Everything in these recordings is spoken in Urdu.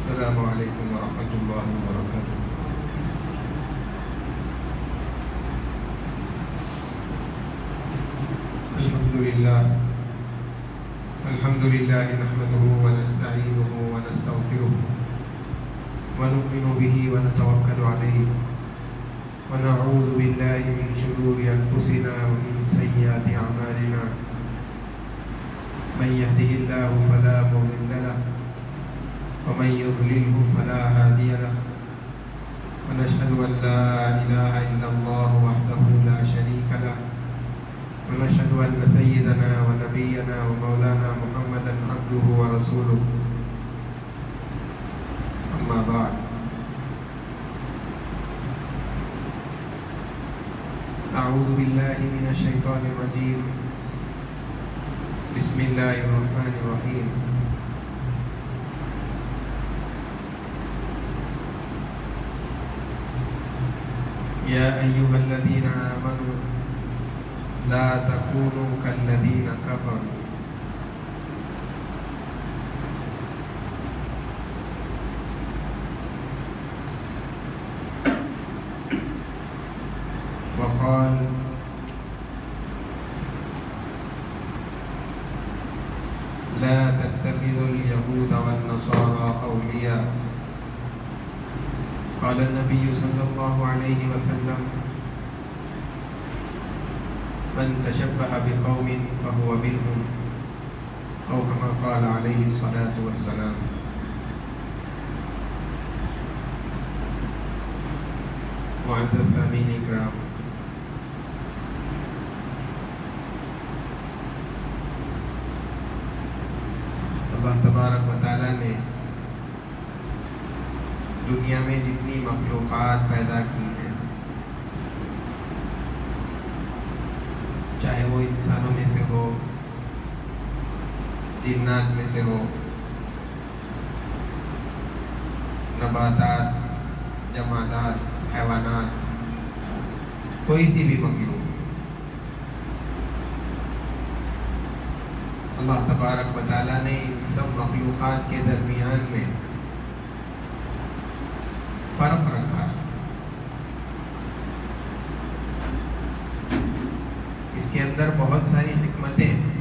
السلام علیکم ورحمۃ اللہ وبرکاتہ۔ الحمد للہ نحمده ونستعینه ونستغفره ونؤمن به ونتوکل علیہ ونعوذ باللہ من شرور انفسنا ومن سیئات اعمالنا من يهده الله فلا مضل له ومن يضلله فلا هادي له ونشهد أن لا إله إلا الله وحده لا شريك له ونشهد أن سيدنا ونبينا ومولانا محمدا عبده ورسوله أما بعد أعوذ بالله من الشيطان الرجيم بسم الله الرحمن الرحيم يا أيها الذين آمنوا لا تكونوا كالذين كفروا وقال لا تتخذوا اليهود والنصارى أولياء قال النبي صلى الله عليه وسلم من تشبه بقوم فهو منهم أو كما قال عليه الصلاة والسلام۔ معزز سامعین اکرام، اللہ تبارک و تعالیٰ نے دنیا میں جتنی مخلوقات پیدا کی ہیں، چاہے وہ انسانوں میں سے ہو، جنات میں سے ہو، نباتات، جمادات، حیوانات، کوئی سی بھی مخلوق، اللہ تبارک و تعالیٰ نے ان سب مخلوقات کے درمیان میں فرق رکھا۔ اس کے اندر بہت ساری حکمتیں ہیں۔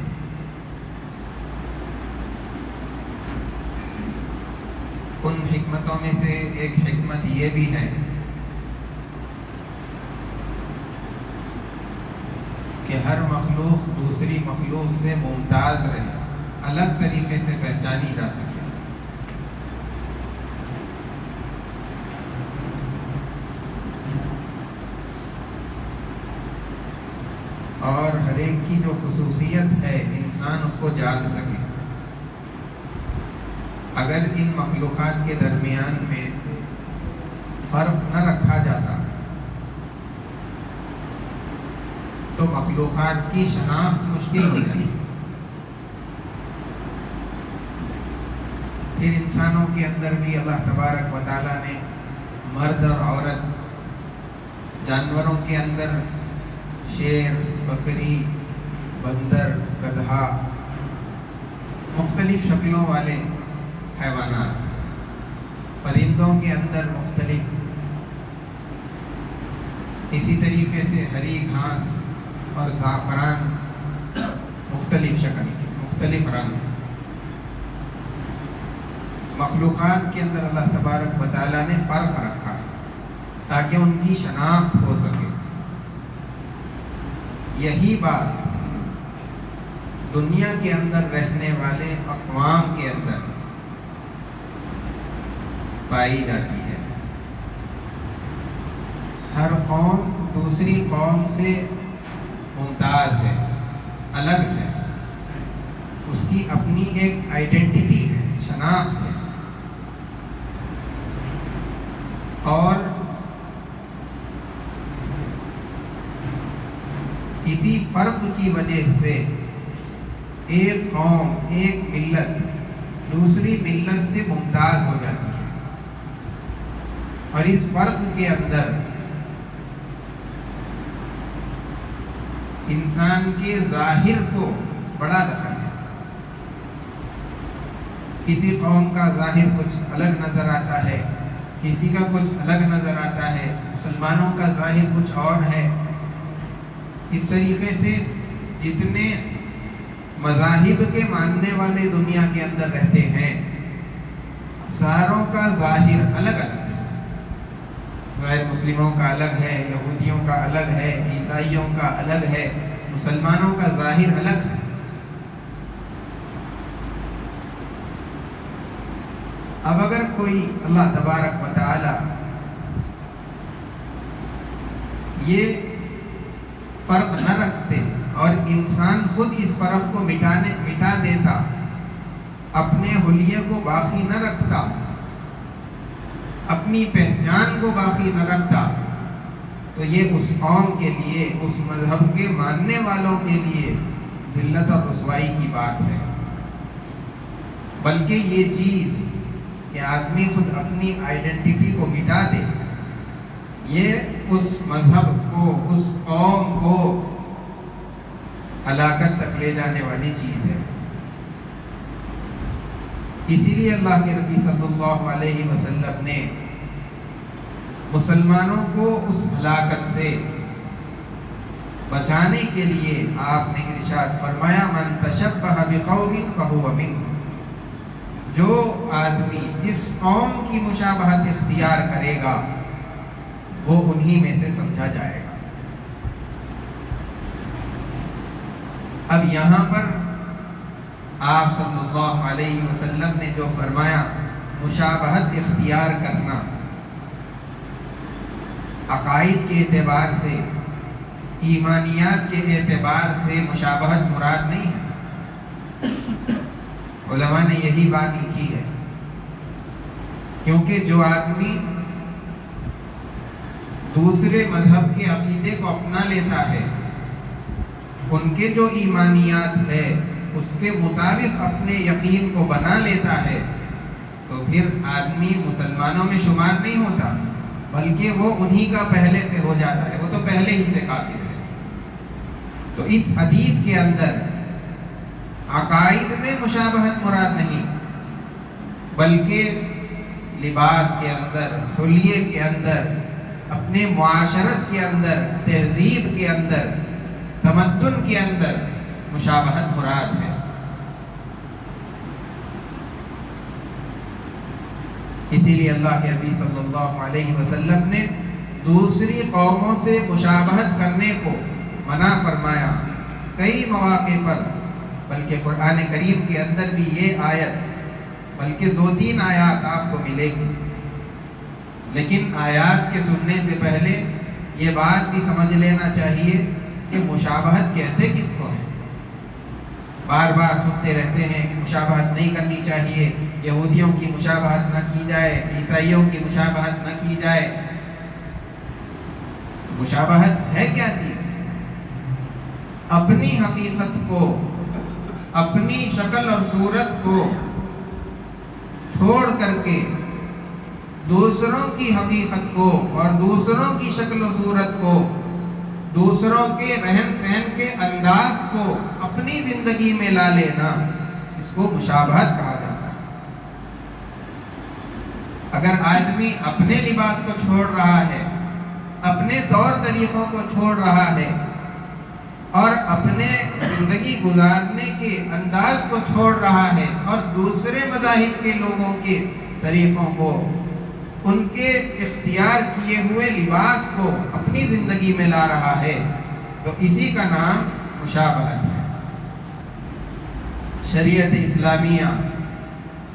ان حکمتوں میں سے ایک حکمت یہ بھی ہے کہ ہر مخلوق دوسری مخلوق سے ممتاز رہے، الگ طریقے سے پہچانی جا سکے، اور ہر ایک کی جو خصوصیت ہے انسان اس کو جان سکے۔ اگر ان مخلوقات کے درمیان میں فرق نہ رکھا جاتا تو مخلوقات کی شناخت مشکل ہو جاتی۔ پھر انسانوں کے اندر بھی اللہ تبارک و تعالیٰ نے مرد اور عورت، جانوروں کے اندر شیر، بکری، بندر، گدھا، مختلف شکلوں والے حیوانات، پرندوں کے اندر مختلف، اسی طریقے سے ہری گھاس اور زعفران، مختلف شکل، مختلف رنگ، مخلوقات کے اندر اللہ تبارک و تعالیٰ نے فرق رکھا تاکہ ان کی شناخت ہو سکے۔ یہی بات دنیا کے اندر رہنے والے اقوام کے اندر پائی جاتی ہے۔ ہر قوم دوسری قوم سے ممتاز ہے، الگ ہے، اس کی اپنی ایک آئیڈینٹی ہے، شناخت ہے، اور اسی فرق کی وجہ سے ایک قوم، ایک ملت دوسری ملت سے ممتاز ہو جاتی ہے، اور اس فرق کے اندر انسان کے ظاہر کو بڑا دخل ہے۔ کسی قوم کا ظاہر کچھ الگ نظر آتا ہے، کسی کا کچھ الگ نظر آتا ہے، مسلمانوں کا ظاہر کچھ اور ہے۔ اس طریقے سے جتنے مذاہب کے ماننے والے دنیا کے اندر رہتے ہیں، ساروں کا ظاہر الگ الگ ہے۔ غیر مسلموں کا الگ ہے، یہودیوں کا الگ ہے، عیسائیوں کا الگ ہے، مسلمانوں کا ظاہر الگ ہے۔ اب اگر کوئی اللہ تبارک و تعالی یہ فرق نہ رکھتے اور انسان خود اس فرق کو مٹا دیتا، اپنے حلیے کو باقی نہ رکھتا، اپنی پہچان کو باقی نہ رکھتا، تو یہ اس قوم کے لیے، اس مذہب کے ماننے والوں کے لیے ذلت اور رسوائی کی بات ہے۔ بلکہ یہ چیز کہ آدمی خود اپنی آئیڈینٹی کو مٹا دے، یہ اس مذہب کو، اس قوم کو ہلاکت تک لے جانے والی چیز ہے۔ اسی لیے اللہ کے نبی صلی اللہ علیہ وسلم نے مسلمانوں کو اس ہلاکت سے بچانے کے لیے آپ نے ارشاد فرمایا، من تشبہ بقوم فہو منہم، جو آدمی جس قوم کی مشابہت اختیار کرے گا وہ انہی میں سے سمجھا جائے گا۔ اب یہاں پر آپ صلی اللہ علیہ وسلم نے جو فرمایا مشابہت اختیار کرنا، عقائد کے اعتبار سے، ایمانیات کے اعتبار سے مشابہت مراد نہیں ہے۔ علماء نے یہی بات لکھی ہے، کیونکہ جو آدمی دوسرے مذہب کے عقیدے کو اپنا لیتا ہے، ان کے جو ایمانیات ہے اس کے مطابق اپنے یقین کو بنا لیتا ہے، تو پھر آدمی مسلمانوں میں شمار نہیں ہوتا، بلکہ وہ انہی کا پہلے سے ہو جاتا ہے، وہ تو پہلے ہی سے کافر ہے۔ تو اس حدیث کے اندر عقائد میں مشابہت مراد نہیں، بلکہ لباس کے اندر، حلیے کے اندر، اپنے معاشرت کے اندر، تہذیب کے اندر، تمدن کے اندر مشابہت مراد ہے۔ اسی لیے اللہ کے نبی صلی اللہ علیہ وسلم نے دوسری قوموں سے مشابہت کرنے کو منع فرمایا کئی مواقع پر، بلکہ قرآن کریم کے اندر بھی یہ آیت، بلکہ 2-3 آیات آپ کو ملے گی۔ لیکن آیات کے سننے سے پہلے یہ بات بھی سمجھ لینا چاہیے کہ مشابہت کہتے کس کو ہے۔ بار بار سنتے رہتے ہیں کہ مشابہت نہیں کرنی چاہیے، یہودیوں کی مشابہت نہ کی جائے، عیسائیوں کی مشابہت نہ کی جائے۔ تو مشابہت ہے کیا چیز؟ اپنی حقیقت کو، اپنی شکل اور صورت کو چھوڑ کر کے دوسروں کی حقیقت کو اور دوسروں کی شکل و صورت کو، دوسروں کے رہن سہن کے انداز کو اپنی زندگی میں لا لینا، اس کو مشابہت کہا جاتا ہے۔ اگر آدمی اپنے لباس کو چھوڑ رہا ہے، اپنے طور طریقوں کو چھوڑ رہا ہے اور اپنے زندگی گزارنے کے انداز کو چھوڑ رہا ہے اور دوسرے مذاہب کے لوگوں کے طریقوں کو، ان کے اختیار کیے ہوئے لباس کو اپنی زندگی میں لا رہا ہے، تو اسی کا نام مشابہت ہے۔ شریعت اسلامیہ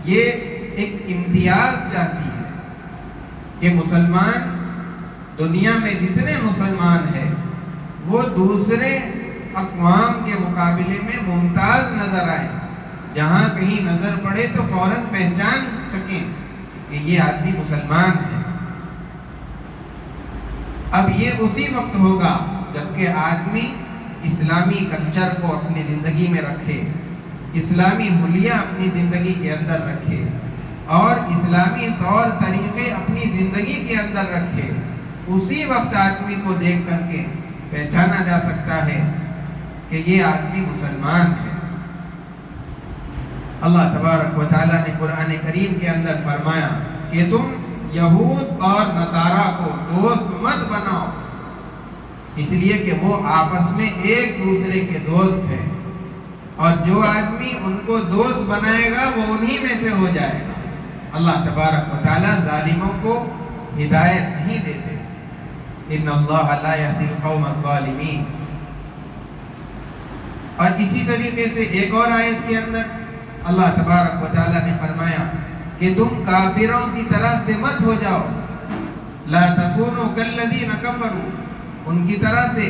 یہ ایک امتیاز چاہتی ہے کہ مسلمان، دنیا میں جتنے مسلمان ہیں وہ دوسرے اقوام کے مقابلے میں ممتاز نظر آئیں، جہاں کہیں نظر پڑے تو فوراً پہچان سکیں کہ یہ آدمی مسلمان ہے۔ اب یہ اسی وقت ہوگا جبکہ آدمی اسلامی کلچر کو اپنی زندگی میں رکھے، اسلامی حلیہ اپنی زندگی کے اندر رکھے اور اسلامی طور طریقے اپنی زندگی کے اندر رکھے۔ اسی وقت آدمی کو دیکھ کر کے پہچانا جا سکتا ہے کہ یہ آدمی مسلمان ہے۔ اللہ تبارک و تعالیٰ نے قرآن کریم کے اندر فرمایا کہ تم یہود اور نصارہ کو دوست مت بناؤ، اس لیے کہ وہ آپس میں ایک دوسرے کے دوست ہیں، اور جو آدمی ان کو دوست بنائے گا وہ انہی میں سے ہو جائے گا۔ اللہ تبارک و تعالیٰ ظالموں کو ہدایت نہیں دیتے۔ ان اللہ لا یہدی القوم الظالمین۔ اور اسی طریقے سے ایک اور آیت کے اندر اللہ تبارک و تعالیٰ نے فرمایا کہ تم کافروں کی طرح سے مت ہو جاؤ، لا تکونوا کالذین کفروا، ان کی طرح سے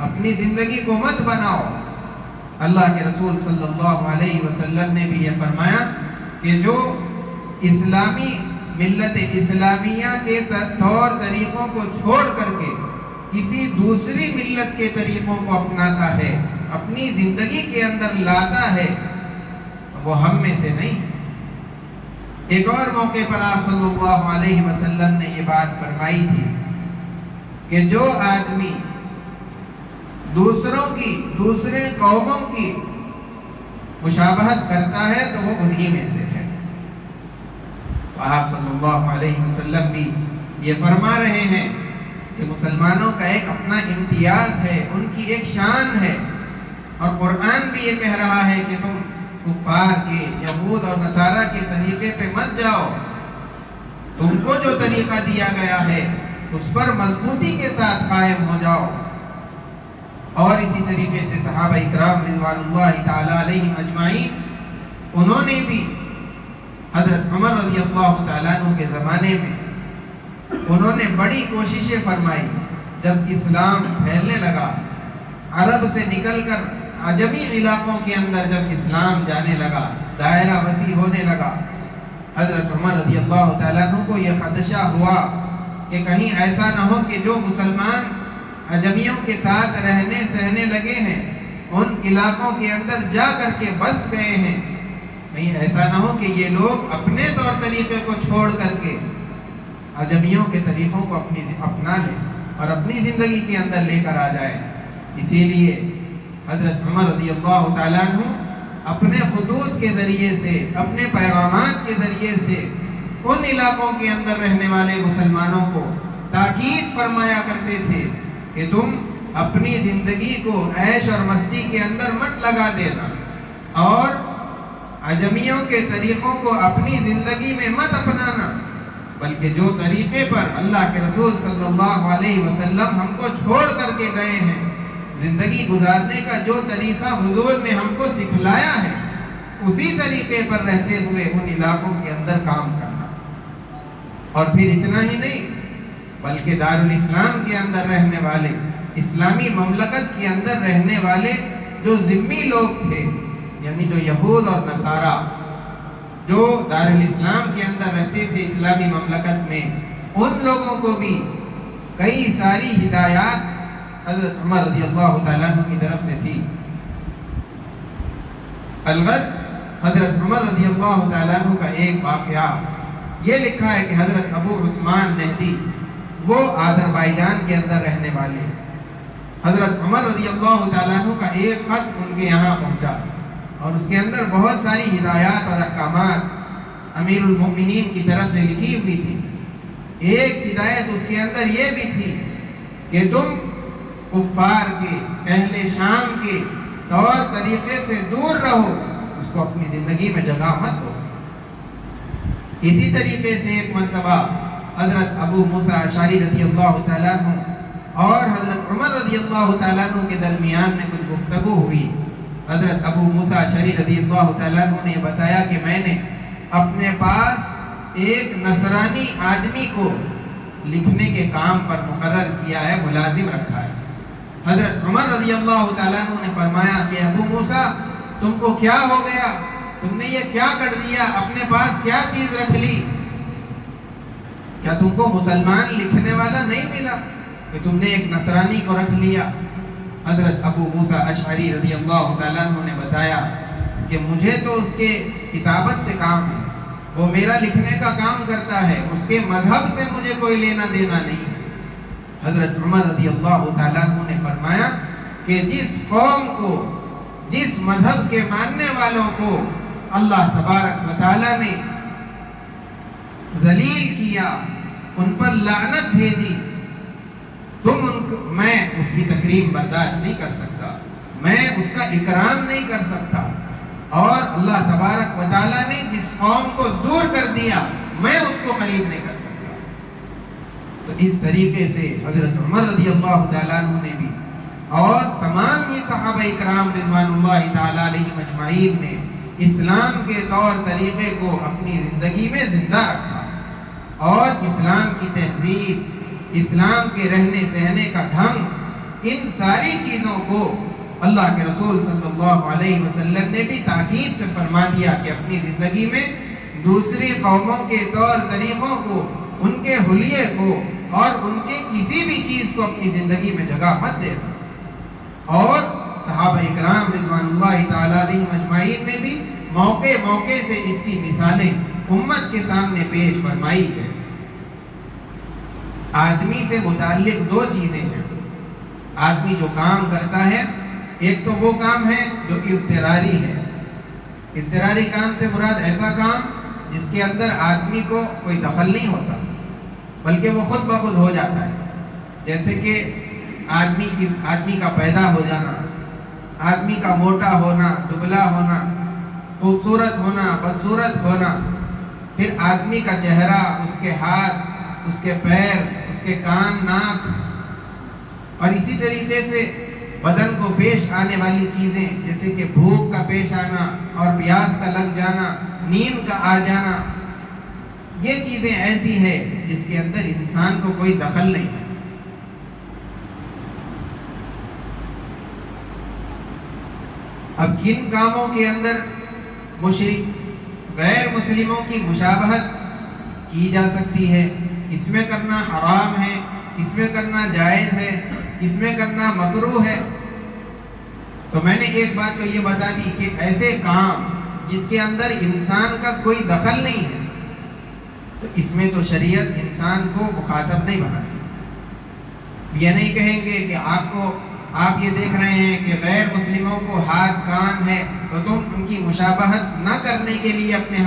اپنی زندگی کو مت بناؤ۔ اللہ کے رسول صلی اللہ علیہ وسلم نے بھی یہ فرمایا کہ جو اسلامی ملت اسلامیہ کے طور طریقوں کو چھوڑ کر کے کسی دوسری ملت کے طریقوں کو اپناتا ہے، اپنی زندگی کے اندر لاتا ہے، تو وہ ہم میں سے نہیں۔ ایک اور موقع پر آپ صلی اللہ علیہ وسلم نے یہ بات فرمائی تھی کہ جو آدمی دوسرے قوموں کی مشابہت کرتا ہے تو وہ انہی میں سے ہے۔ تو آپ صلی اللہ علیہ وسلم بھی یہ فرما رہے ہیں کہ مسلمانوں کا ایک اپنا امتیاز ہے، ان کی ایک شان ہے، اور قرآن بھی یہ کہہ رہا ہے کہ تم کفار کے، یہود اور نصارہ کے طریقے پہ مت جاؤ، تم کو جو طریقہ دیا گیا ہے اس پر مضبوطی کے ساتھ قائم ہو جاؤ۔ اور اسی طریقے سے صحابہ اکرام رضوان اللہ تعالی علیہم اجمعین، انہوں نے بھی حضرت عمر رضی اللہ تعالیٰ عنہ کے زمانے میں انہوں نے بڑی کوششیں فرمائی۔ جب اسلام پھیلنے لگا، عرب سے نکل کر عجمی علاقوں کے اندر جب اسلام جانے لگا، دائرہ وسیع ہونے لگا، حضرت عمر رضی اللہ تعالیٰ عنہ کو یہ خدشہ ہوا کہ کہیں ایسا نہ ہو کہ جو مسلمان عجمیوں کے ساتھ رہنے سہنے لگے ہیں، ان علاقوں کے اندر جا کر کے بس گئے ہیں، کہیں ایسا نہ ہو کہ یہ لوگ اپنے طور طریقے کو چھوڑ کر کے عجمیوں کے طریقوں کو اپنا لیں اور اپنی زندگی کے اندر لے کر آ جائیں۔ اسی لیے حضرت عمر رضی اللہ تعالیٰ عنہ اپنے خطوط کے ذریعے سے، اپنے پیغامات کے ذریعے سے ان علاقوں کے اندر رہنے والے مسلمانوں کو تاکید فرمایا کرتے تھے کہ تم اپنی زندگی کو عیش اور مستی کے اندر مت لگا دینا، اور عجمیوں کے طریقوں کو اپنی زندگی میں مت اپنانا، بلکہ جو طریقے پر اللہ کے رسول صلی اللہ علیہ وسلم ہم کو چھوڑ کر کے گئے ہیں، زندگی گزارنے کا جو طریقہ حضور نے ہم کو سکھلایا ہے، اسی طریقے پر رہتے ہوئے ان علاقوں کے اندر کام کرنا۔ اور پھر اتنا ہی نہیں، بلکہ دارالاسلام کے اندر رہنے والے، اسلامی مملکت کے اندر رہنے والے جو ذمہ لوگ تھے، یعنی جو یہود اور نصارہ جو دارالاسلام کے اندر رہتے تھے اسلامی مملکت میں، ان لوگوں کو بھی کئی ساری ہدایات حضرت عمر رضی اللہ تعالیٰ عنہ کی طرف سے تھی۔ الغرض حضرت عمر رضی اللہ تعالیٰ عنہ کا ایک واقعہ یہ لکھا ہے کہ حضرت ابو عثمان نہدی، وہ آذربائیجان کے اندر رہنے والے، حضرت عمر رضی اللہ تعالیٰ عنہ کا ایک خط ان کے یہاں پہنچا، اور اس کے اندر بہت ساری ہدایات اور احکامات امیر المؤمنین کی طرف سے لکھی ہوئی تھی۔ ایک ہدایت اس کے اندر یہ بھی تھی کہ تم کفار کے، اہل شام کے طور طریقے سے دور رہو، اس کو اپنی زندگی میں جگہ مت دو۔ اسی طریقے سے ایک مرتبہ حضرت ابو موسیٰ اشعری رضی اللہ تعالیٰ عنہ اور حضرت عمر رضی اللہ تعالیٰ عنہ کے درمیان میں کچھ گفتگو ہوئی۔ حضرت ابو موسیٰ اشعری رضی اللہ تعالیٰ عنہ نے بتایا کہ میں نے اپنے پاس ایک نصرانی آدمی کو لکھنے کے کام پر مقرر کیا ہے، ملازم رکھا ہے۔ حضرت عمر رضی اللہ تعالیٰ عنہ نے فرمایا کہ ابو موسیٰ، تم کو کیا ہو گیا؟ تم نے یہ کیا کر دیا؟ اپنے پاس کیا چیز رکھ لی؟ کیا تم کو مسلمان لکھنے والا نہیں ملا کہ تم نے ایک نصرانی کو رکھ لیا؟ حضرت ابو موسیٰ اشعری رضی اللہ تعالیٰ عنہ نے بتایا کہ مجھے تو اس کے کتابت سے کام ہے، وہ میرا لکھنے کا کام کرتا ہے، اس کے مذہب سے مجھے کوئی لینا دینا نہیں ہے۔ حضرت عمر رضی اللہ تعالیٰ عنہ نے فرمایا کہ جس قوم کو، جس مذہب کے ماننے والوں کو اللہ تبارک و تعالیٰ نے ذلیل کیا، ان پر لعنت بھیجی، میں اس کی تکریم برداشت نہیں کر سکتا، میں اس کا اکرام نہیں کر سکتا، اور اللہ تبارک و تعالیٰ نے جس قوم کو دور کر دیا میں اس کو قریب نہیں کر سکتا۔ تو اس طریقے سے حضرت عمر رضی اللہ تعالیٰ عنہ نے بھی اور تمام ہی صحابہ اکرام رضوان اللہ تعالیٰ علیہم اجمعین نے اسلام کے طور طریقے کو اپنی زندگی میں زندہ رکھا، اور اسلام کی تہذیب، اسلام کے رہنے سہنے کا ڈھنگ، ان ساری چیزوں کو اللہ کے رسول صلی اللہ علیہ وسلم نے بھی تاکید سے فرما دیا کہ اپنی زندگی میں دوسری قوموں کے طور طریقوں کو، ان کے حلیے کو اور ان کے کسی بھی چیز کو اپنی زندگی میں جگہ مت دینا۔ اور صحابہ اکرام رضوان اللہ تعالیٰ علیہم اجمعین نے بھی موقع موقع سے اس کی مثالیں امت کے سامنے پیش فرمائی ہے۔ آدمی سے متعلق دو چیزیں ہیں۔ آدمی جو کام کرتا ہے، ایک تو وہ کام ہے جو اضطراری ہے۔ اضطراری کام سے مراد ایسا کام جس کے اندر آدمی کو کوئی دخل نہیں ہوتا، بلکہ وہ خود بخود ہو جاتا ہے، جیسے کہ آدمی کا پیدا ہو جانا، آدمی کا موٹا ہونا، دبلا ہونا، خوبصورت ہونا، بدصورت ہونا، پھر آدمی کا چہرہ، اس کے ہاتھ، اس کے پیر، اس کے کان، ناک، اور اسی طریقے سے بدن کو پیش آنے والی چیزیں جیسے کہ بھوک کا پیش آنا اور پیاس کا لگ جانا، نیند کا آ جانا، یہ چیزیں ایسی ہیں جس کے اندر انسان کو کوئی دخل نہیں ہے۔ اب ان کاموں کے اندر مشرک غیر مسلموں کی مشابہت کی جا سکتی ہے، اس میں کرنا حرام ہے، اس میں کرنا جائز ہے، اس میں کرنا مکروہ ہے۔ تو میں نے ایک بات تو یہ بتا دی کہ ایسے کام جس کے اندر انسان کا کوئی دخل نہیں ہے، تو اس میں تو شریعت انسان کو مخاطب نہیں بناتی۔ یہ نہیں کہیں گے کہ آپ یہ دیکھ رہے ہیں کہ غیر مسلموں کو ہاتھ کان ہے تو تم ان کی مشابہت نہ کرنے کے لیے اپنے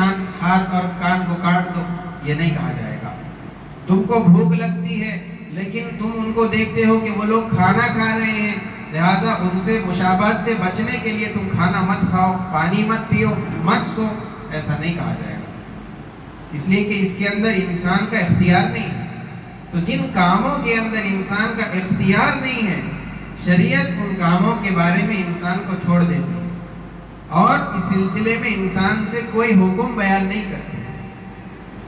ہاتھ اور کان کو کاٹ دو، یہ نہیں کہا جائے گا۔ تم کو بھوک لگتی ہے لیکن تم ان کو دیکھتے ہو کہ وہ لوگ کھانا کھا رہے ہیں، لہذا ان سے مشابہت سے بچنے کے لیے تم کھانا مت کھاؤ، پانی مت پیو، مت سو، ایسا نہیں کہا جائے گا، اس لیے کہ اس کے اندر انسان کا اختیار نہیں ہے۔ تو جن کاموں کے اندر انسان کا اختیار نہیں ہے، شریعت ان کاموں کے بارے میں انسان کو چھوڑ دیتی ہے اور اس سلسلے میں انسان سے کوئی حکم بیان نہیں کرتی۔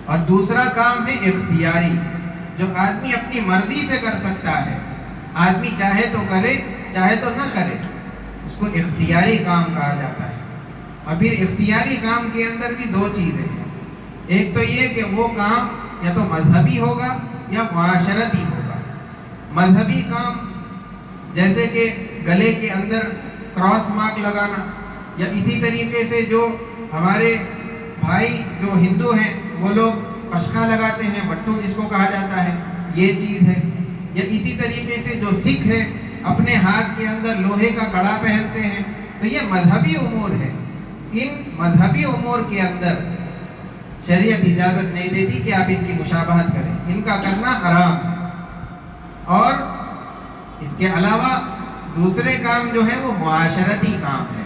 اور دوسرا کام ہے اختیاری، جو آدمی اپنی مرضی سے کر سکتا ہے، آدمی چاہے تو کرے چاہے تو نہ کرے، اس کو اختیاری کام کہا جاتا ہے۔ اور پھر اختیاری کام کے اندر بھی دو چیزیں ہیں، ایک تو یہ کہ وہ کام یا تو مذہبی ہوگا یا معاشرتی ہوگا۔ مذہبی کام جیسے کہ گلے کے اندر کراس مارک لگانا، یا اسی طریقے سے جو ہمارے بھائی جو ہندو ہیں وہ لوگ قشقہ لگاتے ہیں، بٹو جس کو کہا جاتا ہے، یہ چیز ہے۔ یا اسی طریقے سے جو سکھ ہیں اپنے ہاتھ کے اندر لوہے کا کڑا پہنتے ہیں، تو یہ مذہبی امور ہے۔ ان مذہبی امور کے اندر شریعت اجازت نہیں دیتی کہ آپ ان کی مشابہت کریں، ان کا کرنا حرام ہے۔ اور اس کے علاوہ دوسرے کام جو ہے وہ معاشرتی کام ہے۔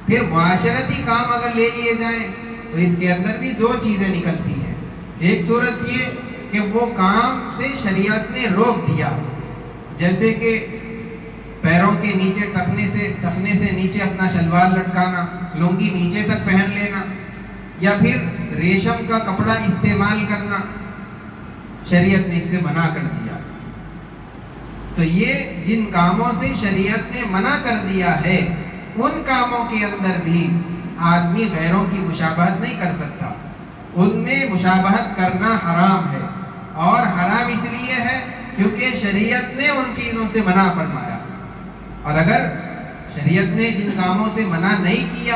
پھر معاشرتی کام اگر لے لیے جائیں تو اس کے اندر بھی دو چیزیں نکلتی ہیں۔ ایک صورت یہ کہ وہ کام سے شریعت نے روک دیا، جیسے کہ پیروں کے نیچے ٹخنے سے نیچے اپنا شلوار لٹکانا، لنگی نیچے تک پہن لینا، یا پھر ریشم کا کپڑا استعمال کرنا، شریعت نے اس سے منع کر دیا۔ تو یہ جن کاموں سے شریعت نے منع کر دیا ہے، ان کاموں کے اندر بھی آدمی غیروں کی مشابہت نہیں کر سکتا، ان میں مشابہت کرنا حرام ہے۔ اور حرام اس لیے ہے کیونکہ شریعت نے ان چیزوں سے منع فرمایا۔ اور اگر شریعت نے جن کاموں سے منع نہیں کیا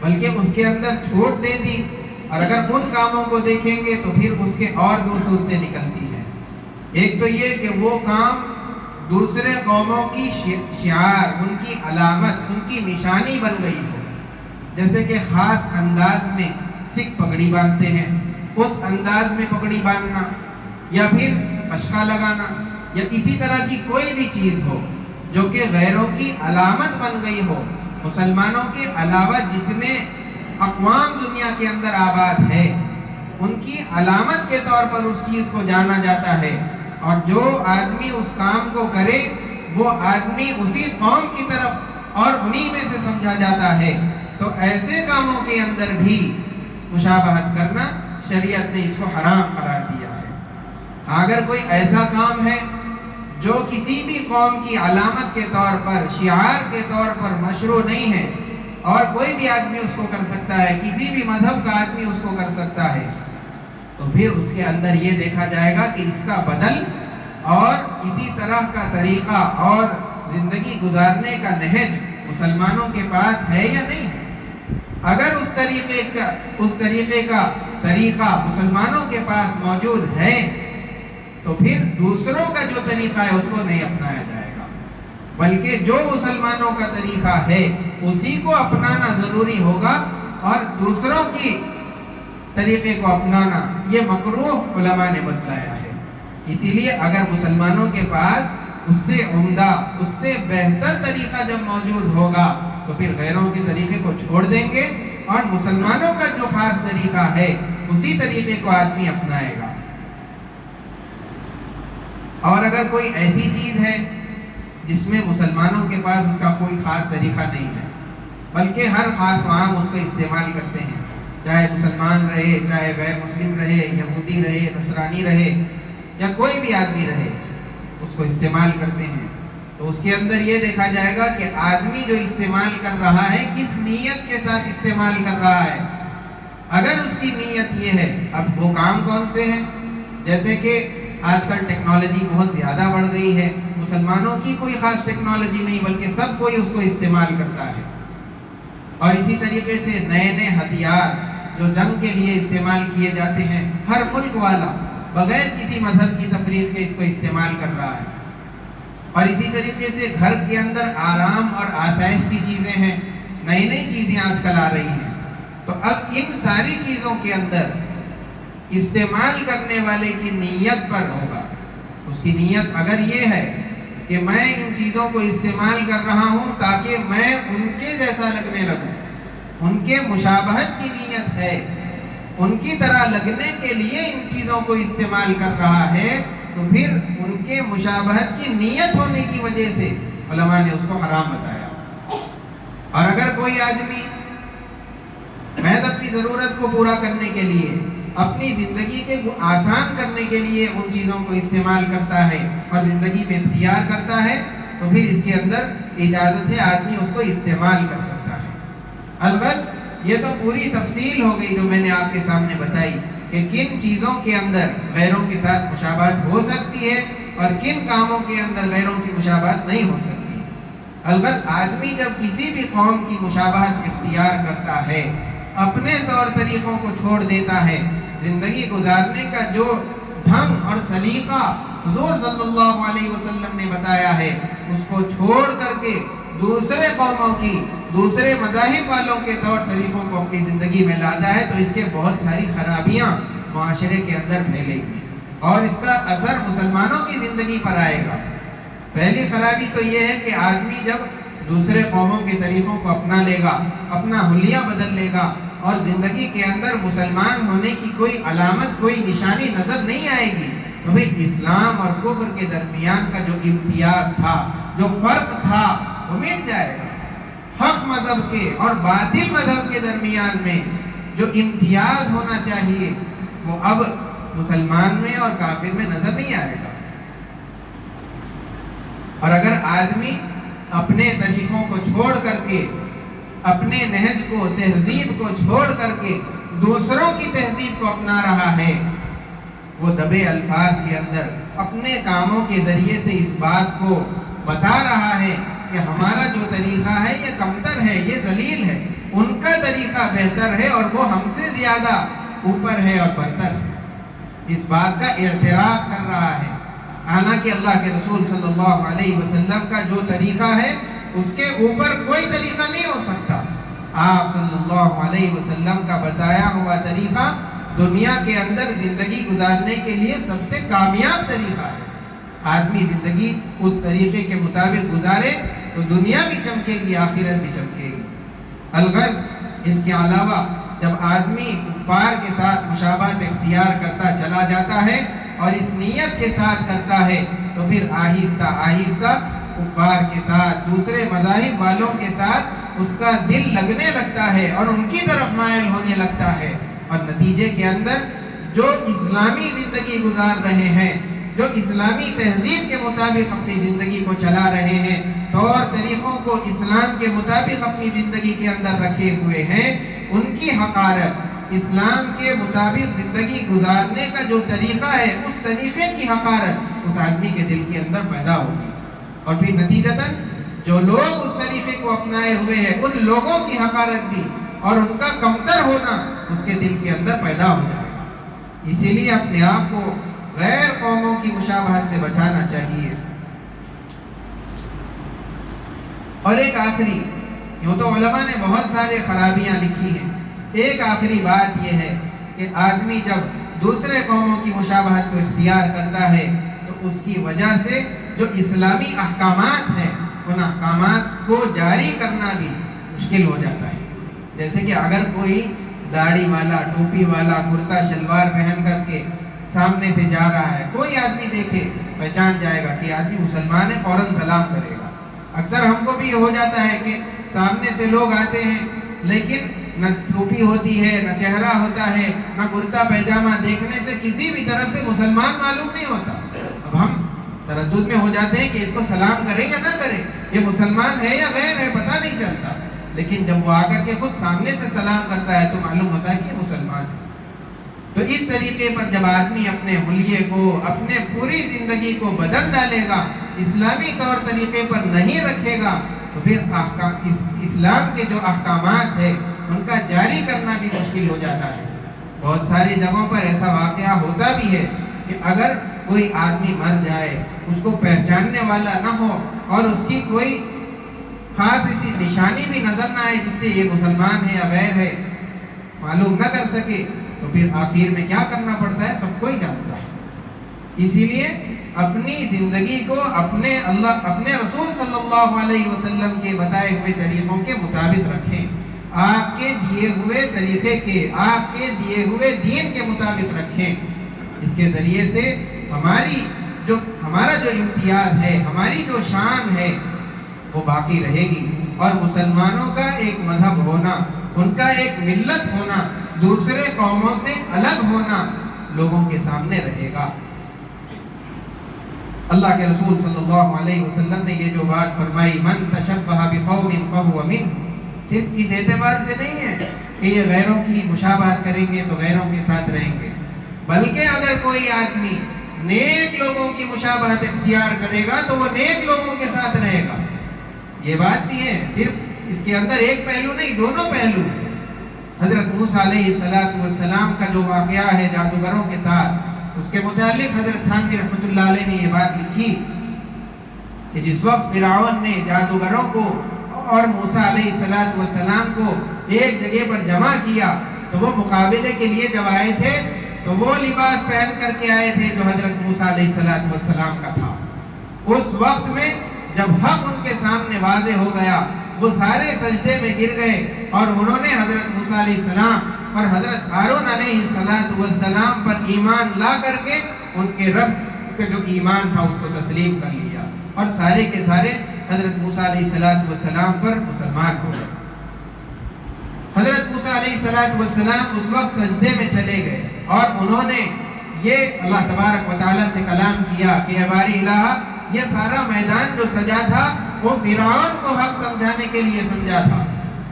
بلکہ اس کے اندر چھوٹ دے دی، اور اگر ان کاموں کو دیکھیں گے تو پھر اس کے اور دو صورتیں نکلتی ہیں۔ ایک تو یہ کہ وہ کام دوسرے قوموں کی شعار، ان کی علامت، ان کی نشانی بن گئی ہو، جیسے کہ خاص انداز میں سکھ پگڑی باندھتے ہیں، اس انداز میں پگڑی باندھنا، یا پھر کشکا لگانا، یا اسی طرح کی کوئی بھی چیز ہو جو کہ غیروں کی علامت بن گئی ہو. مسلمانوں کے علاوہ جتنے اقوام دنیا کے اندر آباد ہے ان کی علامت کے طور پر اس چیز کو جانا جاتا ہے، اور جو آدمی اس کام کو کرے وہ آدمی اسی قوم کی طرف اور انہی میں سے سمجھا جاتا ہے. تو ایسے کاموں کے اندر بھی مشابہت کرنا شریعت نے اس کو حرام قرار دیا ہے. اگر کوئی ایسا کام ہے جو کسی بھی قوم کی علامت کے طور پر، شعار کے طور پر مشروع نہیں ہے اور کوئی بھی آدمی اس کو کر سکتا ہے، کسی بھی مذہب کا آدمی اس کو کر سکتا ہے، تو پھر اس کے اندر یہ دیکھا جائے گا کہ اس کا بدل اور اسی طرح کا طریقہ اور زندگی گزارنے کا نہج مسلمانوں کے پاس ہے یا نہیں ہے. اگر اس طریقے کا طریقہ مسلمانوں کے پاس موجود ہے تو پھر دوسروں کا جو طریقہ ہے اس کو نہیں اپنایا جائے گا، بلکہ جو مسلمانوں کا طریقہ ہے اسی کو اپنانا ضروری ہوگا، اور دوسروں کی طریقے کو اپنانا یہ مکروہ علماء نے بتلایا ہے. اسی لیے اگر مسلمانوں کے پاس اس سے عمدہ، اس سے بہتر طریقہ جب موجود ہوگا تو پھر غیروں کے طریقے کو چھوڑ دیں گے اور مسلمانوں کا جو خاص طریقہ ہے اسی طریقے کو آدمی اپنائے گا. اور اگر کوئی ایسی چیز ہے جس میں مسلمانوں کے پاس اس کا کوئی خاص طریقہ نہیں ہے بلکہ ہر خاص و عام اس کو استعمال کرتے ہیں، چاہے مسلمان رہے، چاہے غیر مسلم رہے، یہودی رہے، نصرانی رہے، یا کوئی بھی آدمی رہے، اس کو استعمال کرتے ہیں، تو اس کے اندر یہ دیکھا جائے گا کہ آدمی جو استعمال کر رہا ہے کس نیت کے ساتھ استعمال کر رہا ہے. اگر اس کی نیت یہ ہے، اب وہ کام کون سے ہیں، جیسے کہ آج کل ٹیکنالوجی بہت زیادہ بڑھ گئی ہے، مسلمانوں کی کوئی خاص ٹیکنالوجی نہیں بلکہ سب کوئی اس کو استعمال کرتا ہے، اور اسی طریقے سے نئے نئے ہتھیار جو جنگ کے لیے استعمال کیے جاتے ہیں، ہر ملک والا بغیر کسی مذہب کی تفریق کے اس کو استعمال کر رہا ہے. اور اسی طریقے سے گھر کے اندر آرام اور آسائش کی چیزیں ہیں، نئی نئی چیزیں آج کل آ رہی ہیں. تو اب ان ساری چیزوں کے اندر استعمال کرنے والے کی نیت پر ہوگا. اس کی نیت اگر یہ ہے کہ میں ان چیزوں کو استعمال کر رہا ہوں تاکہ میں ان کے جیسا لگنے لگوں، ان کے مشابہت کی نیت ہے، ان کی طرح لگنے کے لیے ان چیزوں کو استعمال کر رہا ہے، تو پھر ان کے مشابہت کی نیت ہونے کی وجہ سے علماء نے اس کو حرام بتایا. اور اگر کوئی آدمی محض اپنی ضرورت کو پورا کرنے کے لیے، اپنی زندگی کو آسان کرنے کے لیے ان چیزوں کو استعمال کرتا ہے اور زندگی میں اختیار کرتا ہے، تو پھر اس کے اندر اجازت ہے، آدمی اس کو استعمال کر سکتا ہے. البتہ یہ تو پوری تفصیل ہو گئی جو میں نے آپ کے سامنے بتائی کہ کن چیزوں کے اندر غیروں کے ساتھ مشابہت ہو سکتی ہے اور کن کاموں کے اندر غیروں کی مشابہت نہیں ہو سکتی. البتہ آدمی جب کسی بھی قوم کی مشابہت اختیار کرتا ہے، اپنے طور طریقوں کو چھوڑ دیتا ہے، زندگی گزارنے کا جو ڈھنگ اور سلیقہ حضور صلی اللہ علیہ وسلم نے بتایا ہے اس کو چھوڑ کر کے دوسرے قوموں کی، دوسرے مذاہب والوں کے طور طریقوں کو اپنی زندگی میں لاتا ہے، تو اس کے بہت ساری خرابیاں معاشرے کے اندر پھیلیں گی اور اس کا اثر مسلمانوں کی زندگی پر آئے گا. پہلی خرابی تو یہ ہے کہ آدمی جب دوسرے قوموں کے طریقوں کو اپنا لے گا، اپنا حلیہ بدل لے گا اور زندگی کے اندر مسلمان ہونے کی کوئی علامت، کوئی نشانی نظر نہیں آئے گی، تو پھر اسلام اور کفر کے درمیان کا جو امتیاز تھا، جو فرق تھا، وہ مٹ جائے گا. حق مذہب کے اور باطل مذہب کے درمیان میں جو امتیاز ہونا چاہیے وہ اب مسلمان میں اور کافر میں نظر نہیں آئے گا. اور اگر آدمی اپنے طریقوں کو چھوڑ کر کے، اپنے نہج کو، تہذیب کو چھوڑ کر کے دوسروں کی تہذیب کو اپنا رہا ہے، وہ دبے الفاظ کے اندر اپنے کاموں کے ذریعے سے اس بات کو بتا رہا ہے کہ ہمارا جو طریقہ ہے یہ کمتر ہے، یہ ذلیل ہے، ان کا طریقہ بہتر ہے اور وہ ہم سے زیادہ اوپر ہے اور برتر ہے. اس بات کا اعتراف کر رہا ہے، حالانکہ اللہ کے رسول صلی اللہ علیہ وسلم کا جو طریقہ ہے اس کے اوپر کوئی طریقہ نہیں ہو سکتا. آپ صلی اللہ علیہ وسلم کا بتایا ہوا طریقہ دنیا کے اندر زندگی گزارنے کے لیے سب سے کامیاب طریقہ ہے۔ آدمی زندگی اس طریقے کے مطابق گزارے تو دنیا بھی چمکے گی، آخرت بھی چمکے گی۔ الغرض اس کے علاوہ جب آدمی کفار کے ساتھ مشابہت اختیار کرتا چلا جاتا ہے اور اس نیت کے ساتھ کرتا ہے تو پھر آہستہ آہستہ کفار کے ساتھ، دوسرے مذاہب والوں کے ساتھ اس کا دل لگنے لگتا ہے اور ان کی طرف مائل ہونے لگتا ہے، اور نتیجے کے اندر جو اسلامی زندگی گزار رہے ہیں، جو اسلامی تہذیب کے مطابق اپنی زندگی کو چلا رہے ہیں، طور طریقوں کو اسلام کے مطابق اپنی زندگی کے اندر رکھے ہوئے ہیں، ان کی حقارت، اسلام کے مطابق زندگی گزارنے کا جو طریقہ ہے اس طریقے کی حقارت اس آدمی کے دل کے اندر پیدا ہوگی، اور پھر نتیجتاً جو لوگ اس طریقے کو اپنائے ہوئے ہیں ان لوگوں کی حقارت بھی اور ان کا کمتر ہونا اس کے دل کے اندر پیدا ہو جائے گا۔ اسی لیے اپنے آپ کو غیر قوموں کی مشابہت سے بچانا چاہیے۔ اور ایک آخری، یوں تو علماء نے بہت سارے خرابیاں لکھی ہیں، ایک آخری بات یہ ہے کہ آدمی جب دوسرے قوموں کی مشابہت کو اختیار کرتا ہے تو اس کی وجہ سے جو اسلامی احکامات ہیں ان احکامات کو جاری کرنا بھی مشکل ہو جاتا ہے۔ جیسے کہ اگر کوئی داڑھی والا، ٹوپی والا، کرتا شلوار پہن کر کے سامنے سے جا رہا ہے، کوئی آدمی دیکھے پہچان جائے گا کہ آدمی مسلمان ہے، فوراً سلام کرے گا۔ اکثر ہم کو بھی یہ ہو جاتا ہے کہ سامنے سے لوگ آتے ہیں لیکن نہ ٹوپی ہوتی ہے، نہ چہرہ ہوتا ہے، نہ کرتا پیجامہ، دیکھنے سے کسی بھی طرف سے مسلمان معلوم نہیں ہوتا۔ اب ہم تردد میں ہو جاتے ہیں کہ اس کو سلام کریں یا نہ کریں، یہ مسلمان ہے یا غیر ہے پتہ نہیں چلتا، لیکن جب وہ آ کر کے خود سامنے سے سلام کرتا ہے تو معلوم ہوتا ہے کہ مسلمان ہے۔ تو اس طریقے پر جب آدمی اپنے حلیے کو، اپنے پوری زندگی کو بدل ڈالے گا، اسلامی طور طریقے پر نہیں رکھے گا، تو پھر اسلام کے جو احکامات ہیں ان کا جاری کرنا بھی مشکل ہو جاتا ہے۔ بہت ساری جگہوں پر ایسا واقعہ ہوتا بھی ہے کہ اگر کوئی آدمی مر جائے، اس کو پہچاننے والا نہ ہو اور اس کی کوئی خاص ایسی نشانی بھی نظر نہ آئے جس سے یہ مسلمان ہے یا غیر ہے معلوم نہ کر سکے، تو پھر آخر میں کیا کرنا پڑتا ہے سب کو ہی جانتا ہے۔ اسی لیے اپنی زندگی کو اپنے رسول صلی اللہ علیہ وسلم کے بتائے ہوئے طریقوں کے مطابق رکھیں، آپ کے دیے ہوئے طریقے کے، آپ کے دیے ہوئے دین کے مطابق رکھیں۔ اس کے ذریعے سے ہمارا جو امتیاز ہے، ہماری جو شان ہے وہ باقی رہے گی، اور مسلمانوں کا ایک مذہب ہونا، ان کا ایک ملت ہونا، دوسرے قوموں سے الگ ہونا لوگوں کے سامنے رہے گا۔ اللہ کے رسول صلی اللہ علیہ وسلم نے یہ جو بات فرمائی، من تشبہ بقوم فہو منہ، صرف اس اعتبار سے نہیں ہے کہ یہ غیروں کی مشابہت کریں گے تو غیروں کے ساتھ رہیں گے، بلکہ اگر کوئی آدمی نیک لوگوں کی مشابہت اختیار کرے گا تو وہ نیک لوگوں کے ساتھ رہے گا۔ یہ بات بھی ہے، صرف اس کے اندر ایک پہلو نہیں، دونوں پہلو ہیں۔ حضرت موسیٰ علیہ السلام کا جو واقعہ ہے جادوگروں کے ساتھ، اس کے متعلق حضرت تھانوی رحمۃ اللہ علیہ نے یہ بات لکھی کہ جس وقت فرعون نے جادوگروں کو اور موسیٰ علیہ السلام کو ایک جگہ پر جمع کیا تو وہ مقابلے کے لیے جب آئے تھے تو وہ لباس پہن کر کے آئے تھے جو حضرت موسیٰ علیہ السلام کا تھا۔ اس وقت میں جب حق ان کے سامنے واضح ہو گیا، وہ سارے سجدے میں گر گئے اور انہوں نے حضرت موسیٰ علیہ السلام اور حضرت ہارون علیہ السلام پر ایمان لا کر کے ان کے رب کا جو ایمان تھا اس کو تسلیم کر لیا، اور سارے کے سارے حضرت موسیٰ علیہ السلام پر مسلمان ہو گئے۔ حضرت موسیٰ علیہ السلام اس وقت سجدے میں چلے گئے اور انہوں نے یہ اللہ تبارک و تعالیٰ سے کلام کیا کہ اے باری الہ، یہ سارا میدان جو سجا تھا وہ فرعون کو حق سمجھانے کے لیے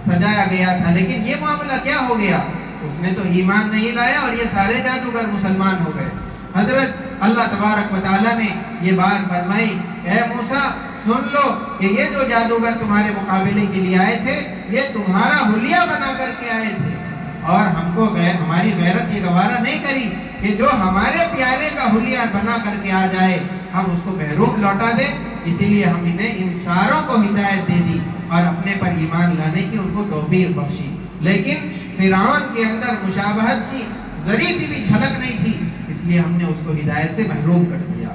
سجایا گیا تھا، لیکن یہ معاملہ کیا ہو گیا؟ اس نے تو ایمان نہیں لایا اور یہ سارے جادوگر مسلمان ہو گئے۔ حضرت اللہ تبارک و تعالیٰ نے یہ بات فرمائی، اے موسیٰ سن لو کہ یہ جو جادوگر تمہارے مقابلے کے لیے آئے تھے یہ تمہارا حلیہ بنا کر کے آئے تھے، اور ہماری غیرت یہ گوارا نہیں کری کہ جو ہمارے پیارے کا حلیہ بنا کر کے آ جائے ہم اس کو محروم لوٹا دیں، اسی لیے ہم انہیں ان ساروں کو ہدایت دے دی اور اپنے پر ایمان لانے کی ان کو توفیق بخشی۔ لیکن فرعون کے اندر مشابہت کی ذری سی بھی جھلک نہیں تھی، اس لیے ہم نے اس کو ہدایت سے محروم کر دیا۔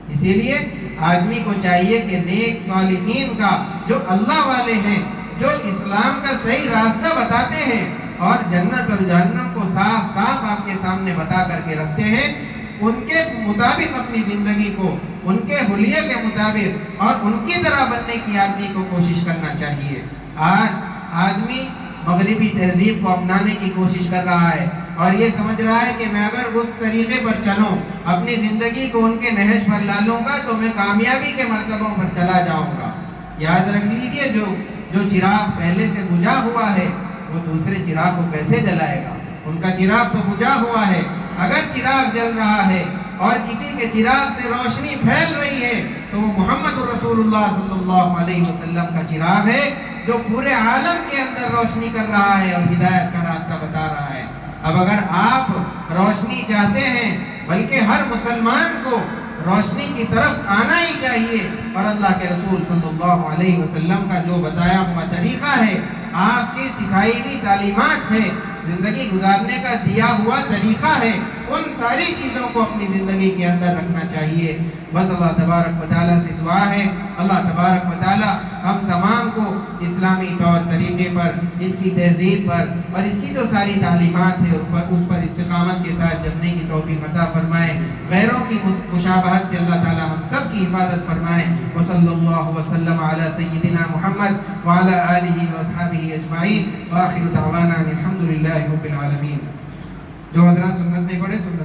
اسی لیے آدمی کو چاہیے کہ نیک صالحین کا، جو اللہ والے ہیں، جو اسلام کا صحیح راستہ بتاتے ہیں اور جنت اور جہنم کو صاف صاف آپ کے سامنے بتا کر کے رکھتے ہیں، ان کے مطابق اپنی زندگی کو، ان کے حلیے کے مطابق اور ان کی طرح بننے کی آدمی کو کوشش کرنا چاہیے۔ آج آدمی مغربی تہذیب کو اپنانے کی کوشش کر رہا ہے اور یہ سمجھ رہا ہے کہ میں اگر اس طریقے پر چلوں، اپنی زندگی کو ان کے نہج پر لا لوں گا تو میں کامیابی کے مرتبوں پر چلا جاؤں گا۔ یاد رکھ لیجئے، جو چراغ پہلے سے بجھا ہوا ہے وہ دوسرے چراغ کو کیسے جلائے گا؟ ان کا چراغ تو بجھا ہوا ہے۔ اگر چراغ جل رہا ہے اور کسی کے چراغ سے روشنی پھیل رہی ہے تو وہ محمد رسول اللہ صلی اللہ علیہ وسلم کا چراغ ہے، جو پورے عالم کے اندر روشنی کر رہا ہے اور ہدایت کا راستہ بتا رہا ہے۔ اب اگر آپ روشنی چاہتے ہیں، بلکہ ہر مسلمان کو روشنی کی طرف آنا ہی چاہیے، اور اللہ کے رسول صلی اللہ علیہ وسلم کا جو بتایا ہوا طریقہ ہے، آپ کی سکھائی ہوئی تعلیمات ہے، زندگی گزارنے کا دیا ہوا طریقہ ہے، ان ساری چیزوں کو اپنی زندگی کے اندر رکھنا چاہیے۔ بس اللہ تبارک و تعالیٰ سے دعا ہے، اللہ تبارک و تعالیٰ ہم تمام کو اسلامی طور طریقے پر، اس کی تہذیب پر اور اس کی جو ساری تعلیمات ہے اس پر استقامت کے ساتھ جمنے کی توفیق عطا فرمائے۔ غیروں کی مشابہت سے اللہ تعالیٰ ہم سب کی حفاظت فرمائے۔ وصلی اللہ وسلم علی سیدنا محمد وعلی آلہ واصحابہ اجمعین، وآخر دعوانا الحمد للہ رب العالمین۔ جو حضرات سنت نہیں پڑھے سنت